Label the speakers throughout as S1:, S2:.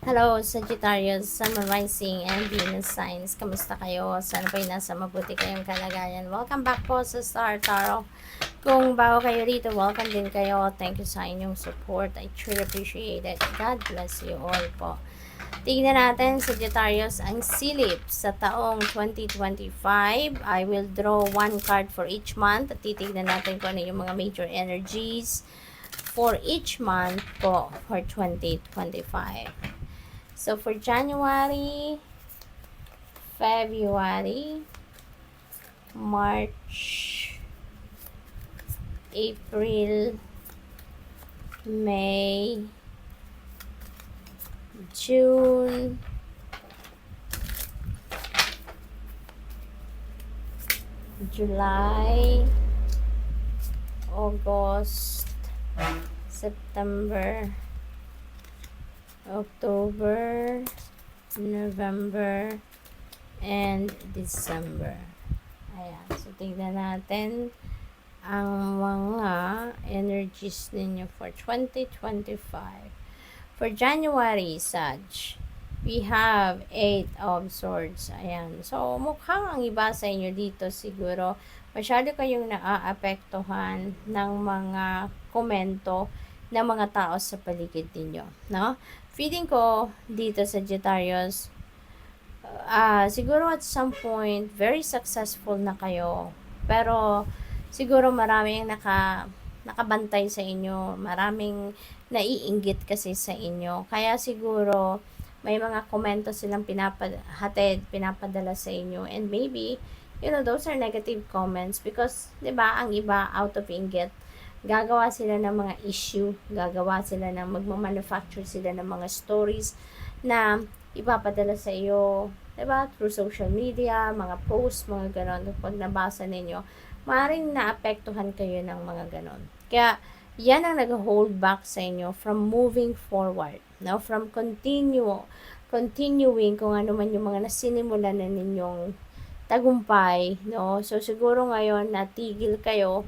S1: Hello, Sagittarius, Sun, Moon, Rising, and Venus signs. Kamusta kayo? Sana po'y nasa mabuti kayong kalagayan. Welcome back po sa Star Tarot. Kung bago kayo rito, welcome din kayo. Thank you sa inyong support. I truly appreciate it. God bless you all po. Tingnan natin, Sagittarius, ang silip sa taong 2025. I will draw one card for each month. At titignan natin kung ano yung mga major energies for each month po for 2025. So, for January, February, March, April, May, June, July, August, September, October, November, and December. Ayan. So, tignan natin ang mga energies ninyo for 2025. For January, Sag, we have 8 of Swords. Ayan. So, mukhang ang iba sa inyo dito siguro, masyado kayong naaapektuhan ng mga komento ng mga tao sa paligid ninyo. No? Feeling ko dito sa Sagittarius, siguro at some point, very successful na kayo. Pero, siguro maraming nakabantay sa inyo. Maraming naiinggit kasi sa inyo. Kaya siguro, may mga komento silang pinapadala sa inyo. And maybe, those are negative comments. Because, di ba, ang iba, out of inggit, gagawa sila ng mga issue, gagawa sila ng magmamanufacture sila ng mga stories na ipapadala sa iyo, diba? Through social media, mga posts, mga ganon. Pag nabasa ninyo, maaaring naapektuhan kayo ng mga ganon. Kaya, yan ang nag-hold back sa inyo from moving forward, no? From continuing kung ano man yung mga nasinimulan na ninyong tagumpay, no? So, siguro ngayon, natigil kayo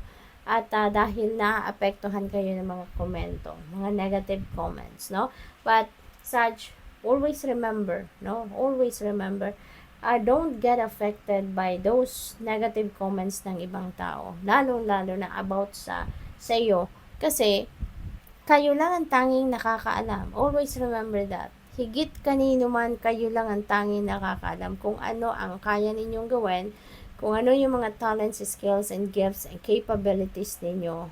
S1: at dahil naapektuhan kayo ng mga komento, mga negative comments, no? But, Sag, always remember, no? Always remember, don't get affected by those negative comments ng ibang tao. Lalo-lalo na about sa iyo. Kasi, kayo lang ang tanging nakakaalam. Always remember that. Higit kanino man, kayo lang ang tanging nakakaalam kung ano ang kaya ninyong gawin, kung ano yung mga talents, skills, and gifts, and capabilities ninyo.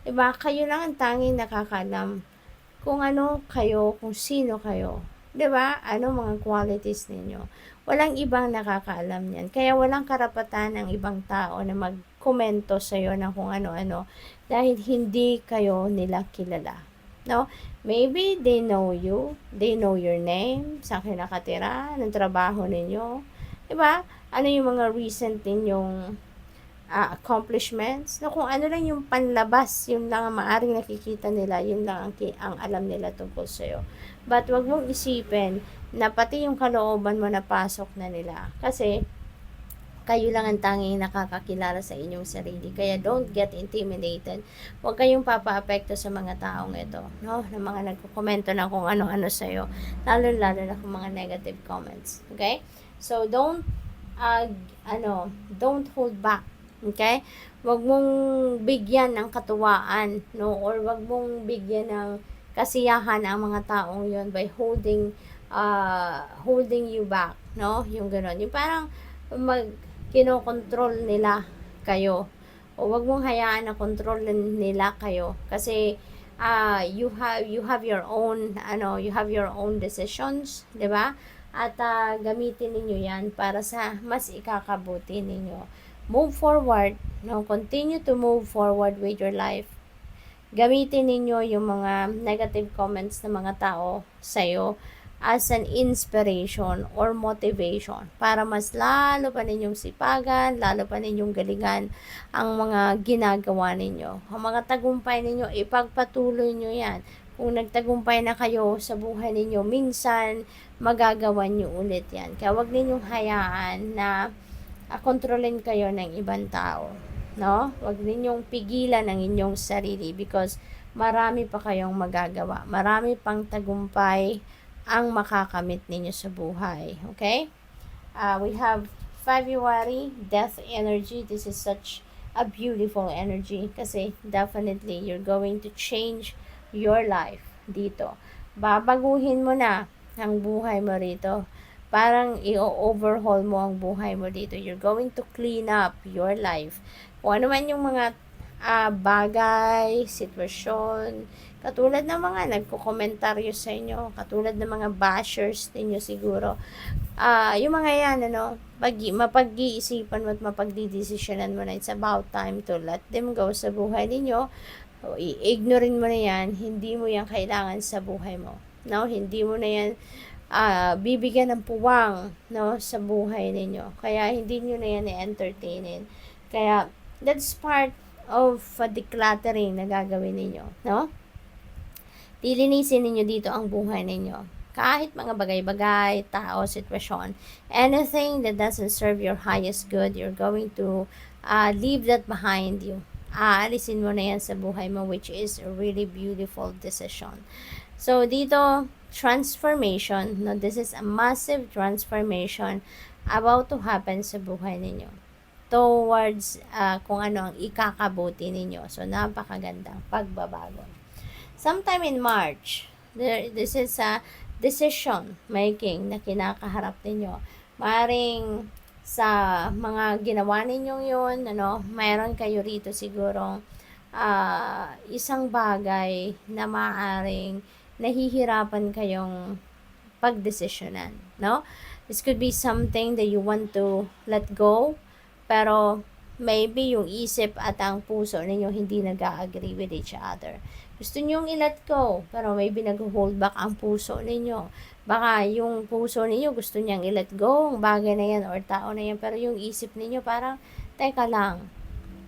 S1: Diba? Kayo lang ang tanging nakakaalam kung ano kayo, kung sino kayo. Diba? Ano mga qualities ninyo. Walang ibang nakakaalam yan. Kaya walang karapatan ng ibang tao na magkomento sa'yo ng kung ano-ano dahil hindi kayo nila kilala. No? Maybe they know you, they know your name, saan kayo nakatira, ng trabaho ninyo. Diba? Ano yung mga recent ninyong accomplishments, no, kung ano lang yung panlabas, yun lang ang maaring nakikita nila, yun lang ang alam nila tungkol sa'yo. But wag mong isipin na pati yung kalooban mo napasok na nila. Kasi, kayo lang ang tanging nakakakilala sa inyong sarili. Kaya don't get intimidated. Huwag kayong papaapekto sa mga taong ito, no? Ng mga nagko-komento na kung ano-ano sa'yo. Lalo-lalo na kung mga negative comments. Okay? So, don't hold back. Okay? Wag mong bigyan ng katuwaan, no? Or wag mong bigyan ng kasiyahan ang mga taong yon by holding you back, no? Yung gano'n. Yung parang kinokontrol nila kayo. O wag mong hayaan na kontrol nila kayo kasi you have your own decisions, 'di ba? At gamitin ninyo 'yan para sa mas ikakabuti ninyo. Move forward, no? Continue to move forward with your life. Gamitin ninyo yung mga negative comments ng mga tao sa'yo as an inspiration or motivation para mas lalo pa ninyong sipagan, lalo pa ninyong galingan ang mga ginagawa ninyo. Ang mga tagumpay ninyo, ipagpatuloy nyo yan. Kung nagtagumpay na kayo sa buhay ninyo, minsan magagawa nyo ulit yan. Kaya wag ninyong hayaan na kontrolin kayo ng ibang tao. No? Wag ninyong pigilan ang inyong sarili because marami pa kayong magagawa. Marami pang tagumpay ang makakamit ninyo sa buhay. Okay? We have February, death energy. This is such a beautiful energy kasi definitely you're going to change your life dito. Babaguhin mo na ang buhay mo rito. Parang i-overhaul mo ang buhay mo dito. You're going to clean up your life. Kung ano man yung mga bagay, sitwasyon, katulad ng mga nagko-komentaryo sa inyo, katulad ng mga bashers ninyo siguro, yung mga yan, mapag-iisipan mo at mapagdidesisyonan mo na it's about time to let them go sa buhay ninyo. I-ignorein mo na yan, hindi mo yan kailangan sa buhay mo. No? Hindi mo na yan bibigyan ng puwang, no, sa buhay ninyo. Kaya hindi nyo na yan i-entertainin. Kaya that's part of decluttering na gagawin ninyo, no? Lilinisin ninyo dito ang buhay ninyo. Kahit mga bagay-bagay, tao, sitwasyon, anything that doesn't serve your highest good, you're going to leave that behind you. Aalisin mo na yan sa buhay mo, which is a really beautiful decision. So, dito, transformation. No, this is a massive transformation about to happen sa buhay ninyo towards kung ano ang ikakabuti ninyo. So, napakagandang pagbabago. Sometime in March, this is a decision making na kinakaharap ninyo. Maring sa mga ginawa ninyong yun, mayroon kayo rito sigurong isang bagay na maaring nahihirapan kayong pagdesisyonan, no? This could be something that you want to let go, pero maybe yung isip at ang puso ninyo hindi nag-agree with each other. Gusto nyong i-let go, pero maybe nag-hold back ang puso ninyo. Baka yung puso ninyo gusto niyang i-let go, ang bagay na yan or tao na yan, pero yung isip ninyo parang, teka lang,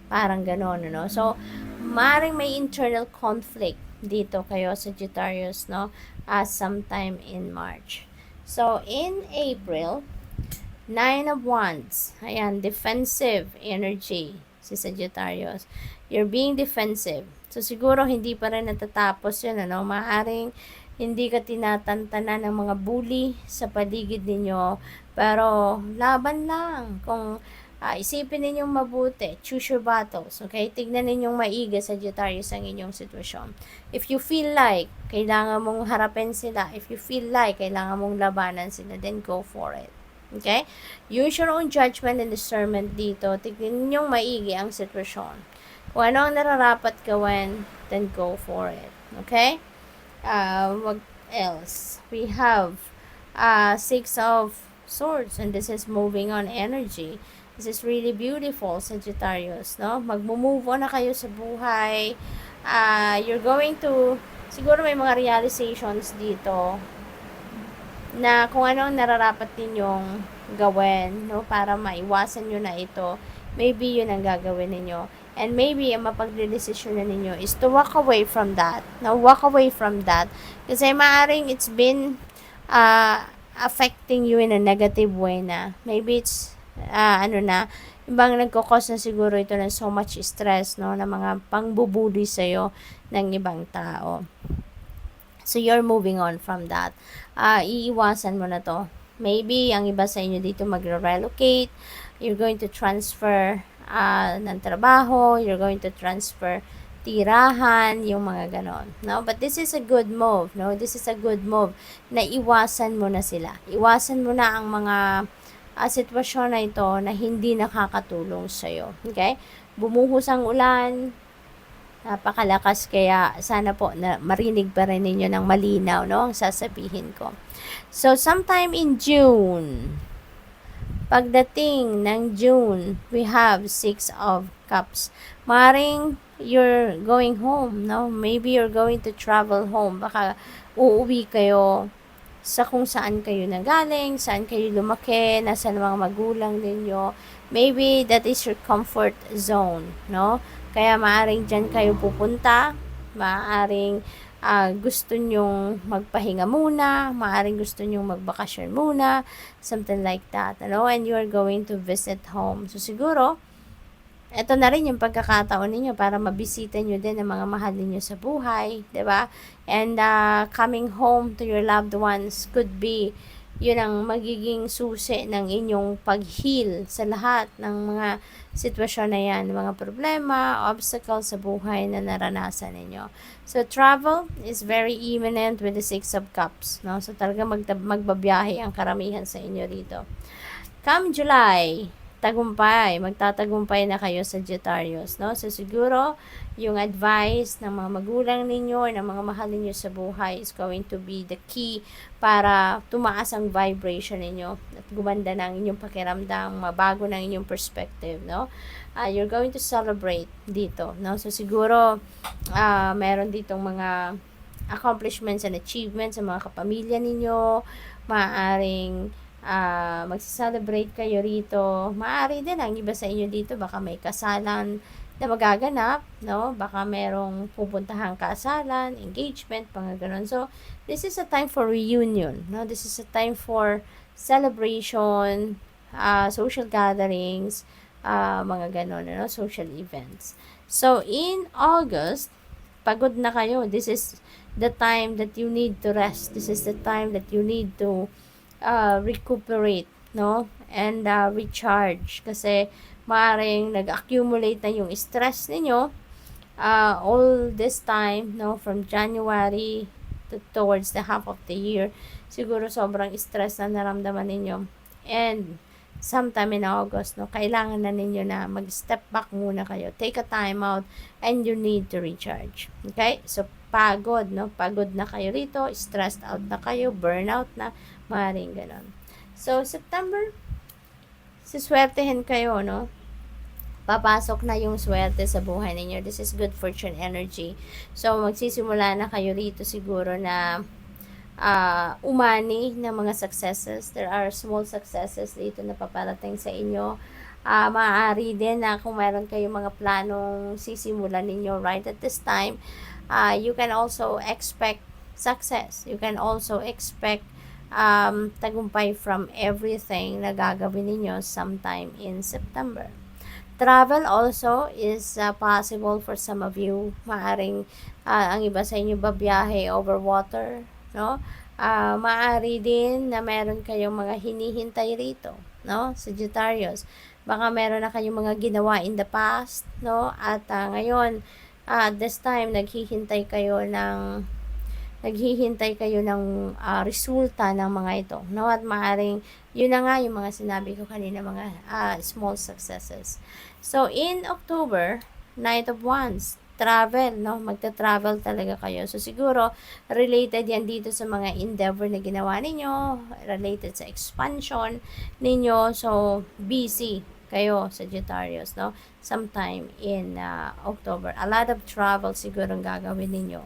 S1: parang ganon, no? So, maaaring may internal conflict dito kayo, Sagittarius, no? Sometime in March. So, in April, 9 of Wands. Ayan, defensive energy si Sagittarius. You're being defensive. So, siguro hindi pa rin natatapos yun, Maaaring hindi ka tinatantanan ng mga bully sa paligid ninyo. Pero, laban lang. Kung isipin ninyong mabuti, choose your battles, okay? Tignan ninyong maigi, Sagittarius, ang inyong sitwasyon. If you feel like kailangan mong harapin sila, if you feel like kailangan mong labanan sila, then go for it. Okay? Use your own judgment and discernment dito. Tignan ninyong maigi ang sitwasyon. Kung ano ang nararapat gawin, then go for it. Okay? What else? We have 6 of Swords, and this is moving on energy. This is really beautiful, Sagittarius, no? Mag-move on na kayo sa buhay. You're going to, siguro may mga realizations dito na kung ano ang nararapat ninyong gawin, no? Para maiwasan nyo na ito. Maybe yun ang gagawin ninyo. And maybe ang mapagdedesisyon na ninyo is to walk away from that. No? Walk away from that. Kasi maaring it's been affecting you in a negative way na. Maybe it's ibang nagkakos na siguro ito ng so much stress, no, na mga pangbubuli sa'yo ng ibang tao. So, you're moving on from that. Iiwasan mo na to. Maybe, ang iba sa inyo dito magre-relocate. You're going to transfer ng trabaho. You're going to transfer tirahan, yung mga ganon, no? But this is a good move, no? This is a good move na iwasan mo na sila. Iwasan mo na ang mga sitwasyon na ito na hindi nakakatulong sa'yo. Okay? Bumuhos ang ulan, napakalakas, kaya sana po na marinig pa rin ninyo ng malinaw, no? Ang sasabihin ko. So, sometime in June, pagdating ng June, we have 6 of Cups. Maring you're going home, no? Maybe you're going to travel home. Baka uuwi kayo sa kung saan kayo nanggaling, saan kayo lumaki, nasa mga magulang ninyo. Maybe that is your comfort zone, no? Kaya maaring dyan kayo pupunta, maaring gusto nyong magpahinga muna, maaring gusto nyong magbakasyon muna, something like that, and you are going to visit home. So siguro, Ito na rin yung pagkakataon ninyo para mabisita nyo din ang mga mahal ninyo sa buhay, 'di ba? And coming home to your loved ones could be yun ang magiging susi ng inyong pag-heal sa lahat ng mga sitwasyon na yan, mga problema, obstacles sa buhay na naranasan ninyo. So, travel is very imminent with the Six of Cups, no? So, talaga magbabiyahe ang karamihan sa inyo rito. Come July, tagumpay, magtatagumpay na kayo sa Sagittarius, no? So, siguro, yung advice ng mga magulang ninyo, ng mga mahal ninyo sa buhay is going to be the key para tumaas ang vibration ninyo at gumanda ng inyong pakiramdam, mabago ng inyong perspective, no? You're going to celebrate dito, no? So, siguro, meron ditong mga accomplishments and achievements sa mga kapamilya ninyo, maaaring magse-celebrate kayo rito. Maaari din ang iba sa inyo dito, baka may kasalan na magaganap, no? Baka merong pupuntahang kasalan, engagement, mga ganun. So, this is a time for reunion, no? This is a time for celebration, social gatherings, mga ganun, no? Social events. So, in August, pagod na kayo. This is the time that you need to rest. This is the time that you need to recuperate, no? And recharge. Kasi maaaring nag-accumulate na yung stress ninyo all this time, no? From January towards the half of the year. Siguro sobrang stress na naramdaman ninyo. And sometime in August, no? Kailangan na ninyo na mag-step back muna kayo. Take a time out and you need to recharge. Okay? So, pagod, no? Pagod na kayo rito, stressed out na kayo, burnout na, maaaring ganon. So, September, siswertehin kayo, no? Papasok na yung swerte sa buhay ninyo. This is good fortune energy. So, magsisimula na kayo rito siguro na umani ng mga successes. There are small successes dito na paparating sa inyo. Maaari din na kung meron kayong mga planong sisimulan ninyo right at this time, you can also expect success. You can also expect tagumpay from everything na gagawin ninyo sometime in September. Travel also is possible for some of you. Maaring ang iba sa inyo babiyahe over water, no? Maaari din na meron kayong mga hinihintay rito, no? Sagittarius. Baka meron na kayong mga ginawa in the past, no? At ngayon, this time naghihintay kayo ng resulta ng mga ito, no? At maaring yun na nga yung mga sinabi ko kanina, mga small successes. So in October, Knight of Wands, travel, no? Magta-travel talaga kayo. So siguro related yan dito sa mga endeavor na ginawa ninyo, related sa expansion ninyo. So busy kayo, Sagittarius, no? Sometime in October. A lot of travel siguro ang gagawin ninyo.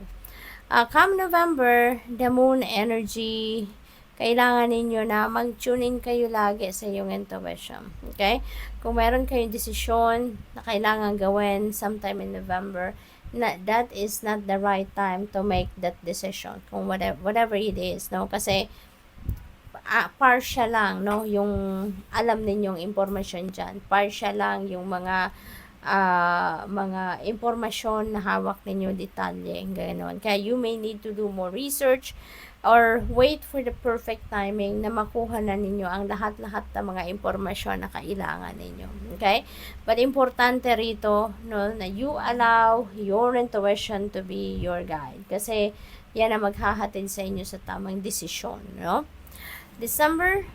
S1: Come November, the moon energy, kailangan ninyo na mag-tune in kayo lagi sa iyong intuition. Okay? Kung meron kayong desisyon na kailangan gawin sometime in November, that is not the right time to make that decision. Kung whatever it is, no? Kasi partial lang, no? Yung alam ninyong impormasyon dyan. Partial lang yung mga impormasyon na hawak ninyo, detalye, gano'n. Kaya you may need to do more research or wait for the perfect timing na makuha na ninyo ang lahat-lahat ng mga impormasyon na kailangan ninyo. Okay? But importante rito, no, na you allow your intuition to be your guide. Kasi yan ang maghahatid sa inyo sa tamang desisyon, no? December,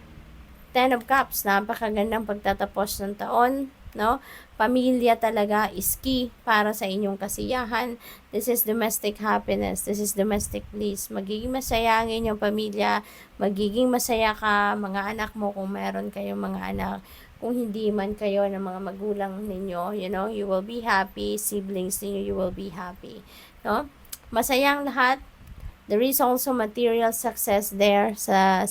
S1: 10 of Cups, napakagandang pagtatapos ng taon, no? Pamilya talaga is key para sa inyong kasiyahan. This is domestic happiness. This is domestic bliss. Magiging masaya ang inyong pamilya. Magiging masaya ka, mga anak mo, kung meron kayong mga anak. Kung hindi man kayo ng mga magulang ninyo, you know, you will be happy. Siblings ninyo, you will be happy. No? Masaya ang lahat. There is also material success there sa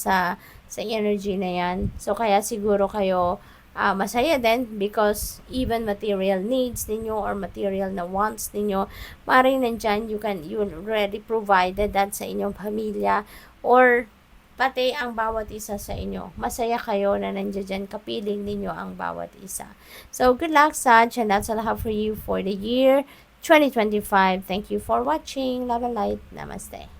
S1: energy na yan. So, kaya siguro kayo masaya din because even material needs ninyo or material na wants ninyo, maaaring nandyan you already provided that sa inyong pamilya or pati ang bawat isa sa inyo. Masaya kayo na nandiyan dyan, kapiling ninyo ang bawat isa. So, good luck, Saj, and that's all I have for you for the year 2025. Thank you for watching. Love and light. Namaste.